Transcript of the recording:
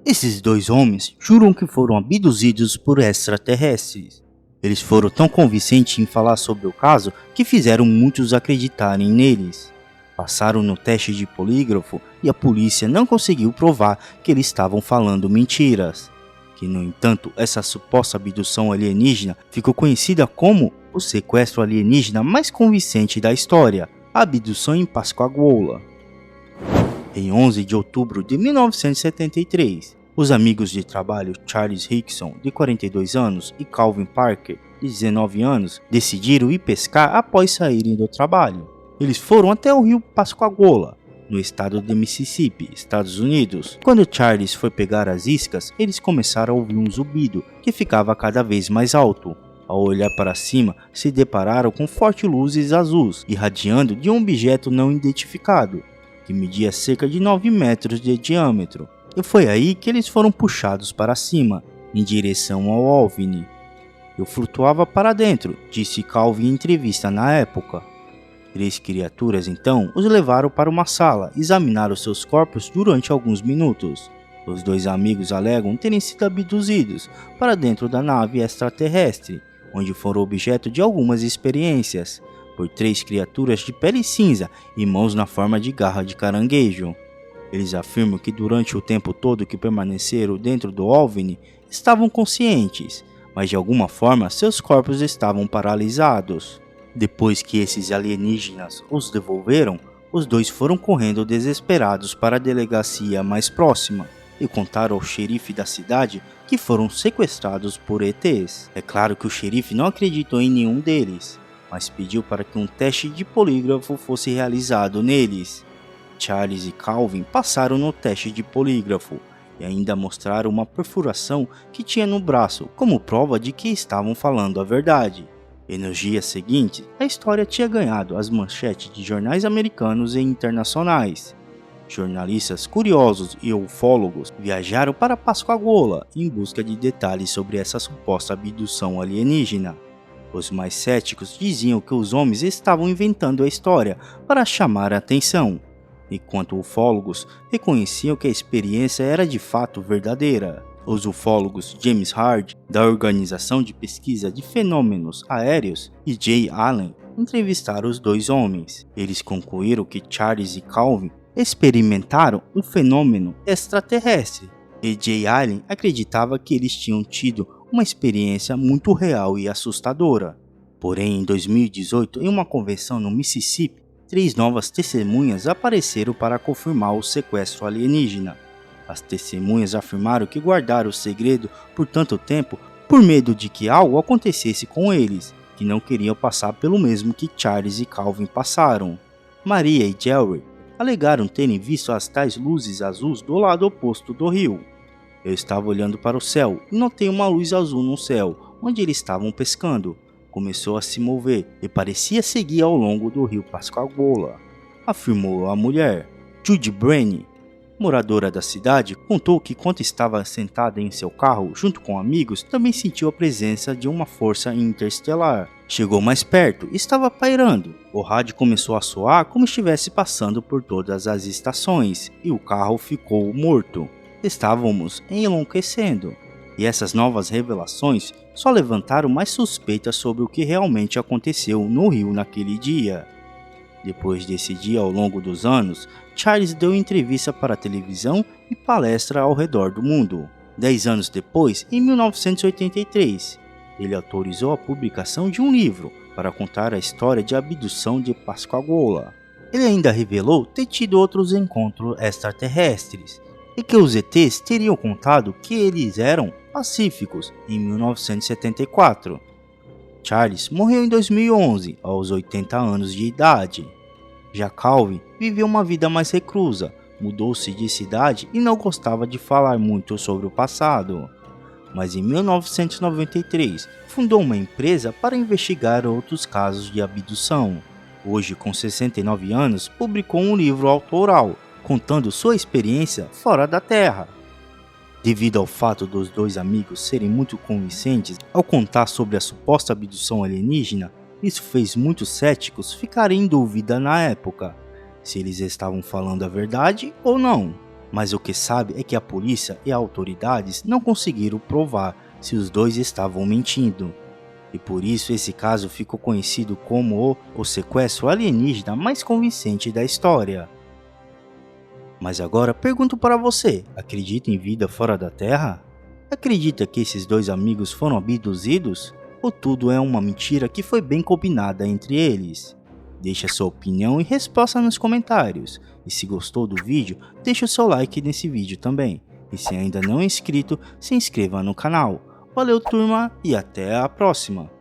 Esses dois homens juram que foram abduzidos por extraterrestres. Eles foram tão convincentes em falar sobre o caso que fizeram muitos acreditarem neles. Passaram no teste de polígrafo e a polícia não conseguiu provar que eles estavam falando mentiras. Que, no entanto, essa suposta abdução alienígena ficou conhecida como o sequestro alienígena mais convincente da história, a abdução em Pascagoula. Em 11 de outubro de 1973, os amigos de trabalho Charles Hickson, de 42 anos, e Calvin Parker, de 19 anos, decidiram ir pescar após saírem do trabalho. Eles foram até o rio Pascagoula, no estado de Mississippi, Estados Unidos. Quando Charles foi pegar as iscas, eles começaram a ouvir um zumbido que ficava cada vez mais alto. Ao olhar para cima, se depararam com fortes luzes azuis irradiando de um objeto não identificado, que media cerca de 9 metros de diâmetro. E foi aí que eles foram puxados para cima, em direção ao OVNI. Eu flutuava para dentro, disse Calvin em entrevista na época. 3 criaturas então os levaram para uma sala e examinaram seus corpos durante alguns minutos. Os 2 amigos alegam terem sido abduzidos para dentro da nave extraterrestre, onde foram objeto de algumas experiências, por 3 criaturas de pele cinza e mãos na forma de garra de caranguejo. Eles afirmam que durante o tempo todo que permaneceram dentro do OVNI, estavam conscientes, mas de alguma forma seus corpos estavam paralisados. Depois que esses alienígenas os devolveram, os 2 foram correndo desesperados para a delegacia mais próxima e contaram ao xerife da cidade que foram sequestrados por ETs. É claro que o xerife não acreditou em nenhum deles, mas pediu para que um teste de polígrafo fosse realizado neles. Charles e Calvin passaram no teste de polígrafo e ainda mostraram uma perfuração que tinha no braço como prova de que estavam falando a verdade. E nos dias seguintes, a história tinha ganhado as manchetes de jornais americanos e internacionais. Jornalistas curiosos e ufólogos viajaram para Pascagoula em busca de detalhes sobre essa suposta abdução alienígena. Os mais céticos diziam que os homens estavam inventando a história para chamar a atenção, enquanto ufólogos reconheciam que a experiência era de fato verdadeira. Os ufólogos James Hard, da Organização de Pesquisa de Fenômenos Aéreos, e Jay Allen entrevistaram os 2 homens. Eles concluíram que Charles e Calvin experimentaram um fenômeno extraterrestre, e Jay Allen acreditava que eles tinham tido uma experiência muito real e assustadora. Porém, em 2018, em uma convenção no Mississippi, 3 novas testemunhas apareceram para confirmar o sequestro alienígena. As testemunhas afirmaram que guardaram o segredo por tanto tempo por medo de que algo acontecesse com eles, que não queriam passar pelo mesmo que Charles e Calvin passaram. Maria e Jerry alegaram terem visto as tais luzes azuis do lado oposto do rio. Eu estava olhando para o céu e notei uma luz azul no céu, onde eles estavam pescando. Começou a se mover e parecia seguir ao longo do rio Pascagoula, afirmou a mulher. Judy Brennan, moradora da cidade, contou que quando estava sentada em seu carro junto com amigos, também sentiu a presença de uma força interestelar. Chegou mais perto e estava pairando. O rádio começou a soar como estivesse passando por todas as estações e o carro ficou morto. Estávamos enlouquecendo. E essas novas revelações só levantaram mais suspeitas sobre o que realmente aconteceu no rio naquele dia. Depois desse dia, ao longo dos anos, Charles deu entrevista para a televisão e palestra ao redor do mundo. 10 anos depois, em 1983, ele autorizou a publicação de um livro para contar a história de abdução de Pascagoula. Ele ainda revelou ter tido outros encontros extraterrestres e que os ETs teriam contado que eles eram pacíficos em 1974. Charles morreu em 2011, aos 80 anos de idade. Já Calvin viveu uma vida mais reclusa, mudou-se de cidade e não gostava de falar muito sobre o passado. Mas em 1993, fundou uma empresa para investigar outros casos de abdução. Hoje, com 69 anos, publicou um livro autoral, contando sua experiência fora da Terra. Devido ao fato dos 2 amigos serem muito convincentes ao contar sobre a suposta abdução alienígena, isso fez muitos céticos ficarem em dúvida na época, se eles estavam falando a verdade ou não. Mas o que sabe é que a polícia e autoridades não conseguiram provar se os dois estavam mentindo. E por isso esse caso ficou conhecido como o sequestro alienígena mais convincente da história. Mas agora pergunto para você, acredita em vida fora da Terra? Acredita que esses dois amigos foram abduzidos? Ou tudo é uma mentira que foi bem combinada entre eles? Deixe sua opinião e resposta nos comentários. E se gostou do vídeo, deixe o seu like nesse vídeo também. E se ainda não é inscrito, se inscreva no canal. Valeu, turma, e até a próxima!